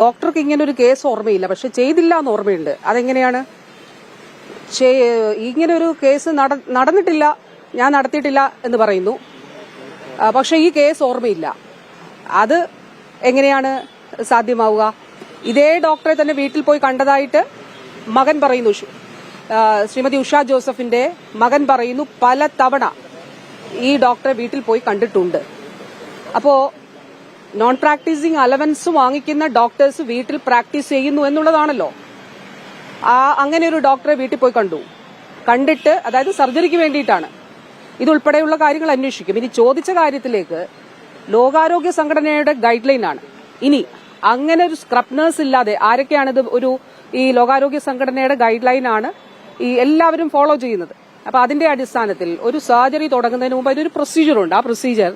ഡോക്ടർക്ക് ഇങ്ങനെ ഒരു കേസ് ഓർമ്മയില്ല, പക്ഷെ ചെയ്തില്ല എന്ന് ഓർമ്മയുണ്ട്. അതെങ്ങനെയാണ്? ഇങ്ങനെ ഒരു കേസ് നടന്നിട്ടില്ല, ഞാൻ നടത്തിയിട്ടില്ല എന്ന് പറയുന്നു, പക്ഷെ ഈ കേസ് ഓർമ്മയില്ല. അത് എങ്ങനെയാണ് സാധ്യമാവുക? ഇതേ ഡോക്ടറെ തന്നെ വീട്ടിൽ പോയി കണ്ടതായിട്ട് മകൻ പറയുന്നു. ശ്രീമതി ഉഷ ജോസഫിന്റെ മകൻ പറയുന്നു പല തവണ ഈ ഡോക്ടറെ വീട്ടിൽ പോയി കണ്ടിട്ടുണ്ട്. അപ്പോ നോൺ പ്രാക്ടീസിംഗ് അലവൻസ് വാങ്ങിക്കുന്ന ഡോക്ടേഴ്സ് വീട്ടിൽ പ്രാക്ടീസ് ചെയ്യുന്നു എന്നുള്ളതാണല്ലോ. അങ്ങനെ ഒരു ഡോക്ടറെ വീട്ടിൽ പോയി കണ്ടിട്ട്, അതായത് സർജറിക്ക് വേണ്ടിയിട്ടാണ്, ഇതുൾപ്പെടെയുള്ള കാര്യങ്ങൾ അന്വേഷിക്കും. ഇനി ചോദിച്ച കാര്യത്തിലേക്ക്, ലോകാരോഗ്യ സംഘടനയുടെ ഗൈഡ് ലൈൻ ആണ്. ഇനി അങ്ങനെ ഒരു സ്ക്രബ്നേഴ്സ് ഇല്ലാതെ ആരൊക്കെയാണിത്? ഈ ലോകാരോഗ്യ സംഘടനയുടെ ഗൈഡ് ലൈൻ ആണ് ഈ എല്ലാവരും ഫോളോ ചെയ്യുന്നത്. അപ്പൊ അതിന്റെ അടിസ്ഥാനത്തിൽ ഒരു സർജറി തുടങ്ങുന്നതിന് മുമ്പ് അതിനൊരു പ്രൊസീജിയറുണ്ട്. ആ പ്രൊസീജിയർ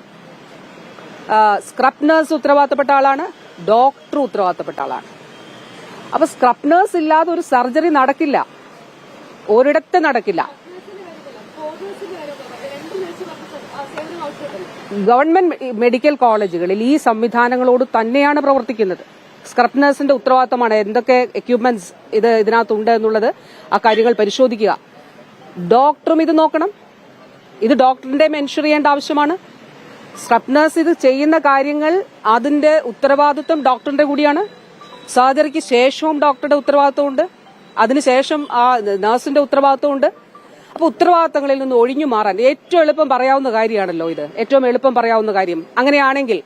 സ്ക്രബ് നഴ്സ് ഉത്തരവാദിത്തപ്പെട്ട ആളാണ്, ഡോക്ടർ ഉത്തരവാദിത്തപ്പെട്ട ആളാണ്. അപ്പൊ സ്ക്രബ് നഴ്സ് ഇല്ലാതെ ഒരു സർജറി നടക്കില്ല, ഒരിടത്ത് നടക്കില്ല. ഗവൺമെന്റ് മെഡിക്കൽ കോളേജുകളിൽ ഈ സംവിധാനങ്ങളോട് തന്നെയാണ് പ്രവർത്തിക്കുന്നത്. സ്ക്രബ് നഴ്സിന്റെ ഉത്തരവാദിത്തമാണ് എന്തൊക്കെ എക്യുപ്മെന്റ്സ് ഇതിനകത്തുണ്ട് എന്നുള്ളത്, ആ കാര്യങ്ങൾ പരിശോധിക്കുക. ഡോക്ടറും ഇത് നോക്കണം. ഇത് ഡോക്ടറിന്റെ മെൻഷർ ചെയ്യേണ്ട ആവശ്യമാണ്. സ്ക്രബ് നഴ്സ് ഇത് ചെയ്യുന്ന കാര്യങ്ങൾ, അതിന്റെ ഉത്തരവാദിത്വം ഡോക്ടറിന്റെ കൂടിയാണ്. സർജറിക്ക് ശേഷവും ഡോക്ടറുടെ ഉത്തരവാദിത്വമുണ്ട്, അതിനുശേഷം ആ നഴ്സിന്റെ ഉത്തരവാദിത്വമുണ്ട്. അപ്പൊ ഉത്തരവാദിത്തങ്ങളിൽ നിന്ന് ഒഴിഞ്ഞു മാറാൻ ഏറ്റവും എളുപ്പം പറയാവുന്ന കാര്യമാണല്ലോ ഇത്. ഏറ്റവും എളുപ്പം പറയാവുന്ന കാര്യം. അങ്ങനെയാണെങ്കിൽ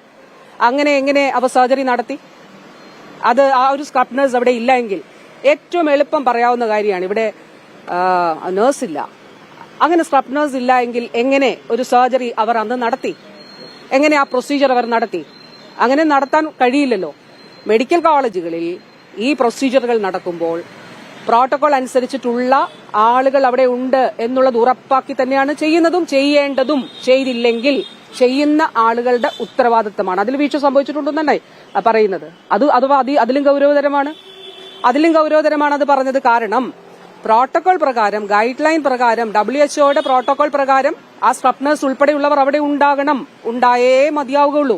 എങ്ങനെ അവ സർജറി നടത്തി? അത് ആ ഒരു സ്ക്രബ് നഴ്സ് അവിടെ ഇല്ല എങ്കിൽ ഏറ്റവും എളുപ്പം പറയാവുന്ന കാര്യമാണ്, ഇവിടെ നഴ്സില്ല. അങ്ങനെ സ്ക്രബ് നഴ്സ് ഇല്ല എങ്കിൽ എങ്ങനെ ഒരു സർജറി അവർ അന്ന് നടത്തി? എങ്ങനെ ആ പ്രൊസീജിയർ അവർ നടത്തി? അങ്ങനെ നടത്താൻ കഴിയില്ലല്ലോ. മെഡിക്കൽ കോളേജുകളിൽ ഈ പ്രൊസീജിയറുകൾ നടക്കുമ്പോൾ പ്രോട്ടോകോൾ അനുസരിച്ചിട്ടുള്ള ആളുകൾ അവിടെ ഉണ്ട് എന്നുള്ളത് ഉറപ്പാക്കി തന്നെയാണ് ചെയ്യുന്നതും ചെയ്യേണ്ടതും. ചെയ്തില്ലെങ്കിൽ ചെയ്യുന്ന ആളുകളുടെ ഉത്തരവാദിത്തമാണ്. അതിൽ വീഴ്ച സംഭവിച്ചിട്ടുണ്ടെന്നാണ് പറയുന്നത്. അതിലും ഗൌരവതരമാണ്. അത് പറഞ്ഞത്. കാരണം പ്രോട്ടോകോൾ പ്രകാരം, ഗൈഡ് ലൈൻ പ്രകാരം, WHO പ്രോട്ടോകോൾ പ്രകാരം ആ സ്ക്രബ് നഴ്സ് ഉൾപ്പെടെയുള്ളവർ അവിടെ ഉണ്ടായേ മതിയാവുകയുള്ളൂ.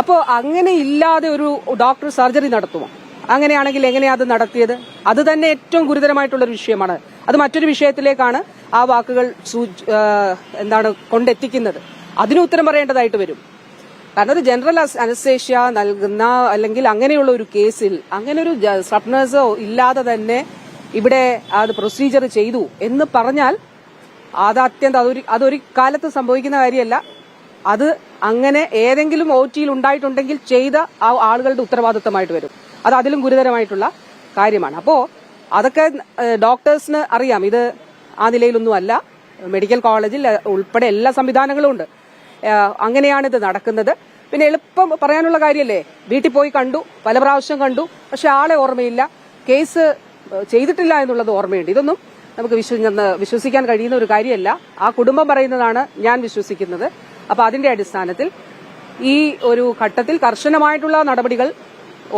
അപ്പോ അങ്ങനെ ഇല്ലാതെ ഒരു ഡോക്ടർ സർജറി നടത്തുമോ? അങ്ങനെയാണെങ്കിൽ എങ്ങനെയാ അത് നടത്തിയത്? അത് തന്നെ ഏറ്റവും ഗുരുതരമായിട്ടുള്ളൊരു വിഷയമാണ്. അത് മറ്റൊരു വിഷയത്തിലേക്കാണ് ആ വാക്കുകൾ കൊണ്ടെത്തിക്കുന്നത്. അതിന് ഉത്തരം പറയേണ്ടതായിട്ട് വരും. കാരണം ഒരു ജനറൽ അനസ്തേഷ്യ നൽകുന്ന അല്ലെങ്കിൽ അങ്ങനെയുള്ള ഒരു കേസിൽ അങ്ങനെ ഒരു സ്ക്രബ് നഴ്സോ ഇല്ലാതെ തന്നെ ഇവിടെ അത് പ്രൊസീജിയർ ചെയ്തു എന്ന് പറഞ്ഞാൽ അതൊരു കാലത്ത് സംഭവിക്കുന്ന കാര്യമല്ല. അത് അങ്ങനെ ഏതെങ്കിലും OT-യിൽ ഉണ്ടായിട്ടുണ്ടെങ്കിൽ ചെയ്ത ആ ആളുകളുടെ ഉത്തരവാദിത്തമായിട്ട് വരും. അത് അതിലും ഗുരുതരമായിട്ടുള്ള കാര്യമാണ്. അപ്പോ അതൊക്കെ ഡോക്ടേഴ്സിന് അറിയാം. ഇത് ആ നിലയിലൊന്നും അല്ല. മെഡിക്കൽ കോളേജിൽ ഉൾപ്പെടെ എല്ലാ സംവിധാനങ്ങളും ഉണ്ട്. അങ്ങനെയാണ് ഇത് നടക്കുന്നത്. പിന്നെ എളുപ്പം പറയാനുള്ള കാര്യമല്ലേ, വീട്ടിൽ പോയി കണ്ടു, പല പ്രാവശ്യം കണ്ടു, പക്ഷെ ആളെ ഓർമ്മയില്ല, കേസ് ചെയ്തിട്ടില്ല എന്നുള്ളത് ഓർമ്മയുണ്ട്. ഇതൊന്നും നമുക്ക് വിശ്വസിക്കാൻ കഴിയുന്ന ഒരു കാര്യമല്ല. ആ കുടുംബം പറയുന്നതാണ് ഞാൻ വിശ്വസിക്കുന്നത്. അപ്പൊ അതിന്റെ അടിസ്ഥാനത്തിൽ ഈ ഒരു ഘട്ടത്തിൽ കർശനമായിട്ടുള്ള നടപടികൾ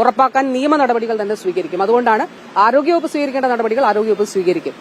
ഉറപ്പാക്കാൻ നിയമ നടപടികൾ തന്നെ സ്വീകരിക്കും. അതുകൊണ്ടാണ് ആരോഗ്യവകുപ്പ് സ്വീകരിക്കേണ്ട നടപടികൾ ആരോഗ്യവകുപ്പ് സ്വീകരിക്കും.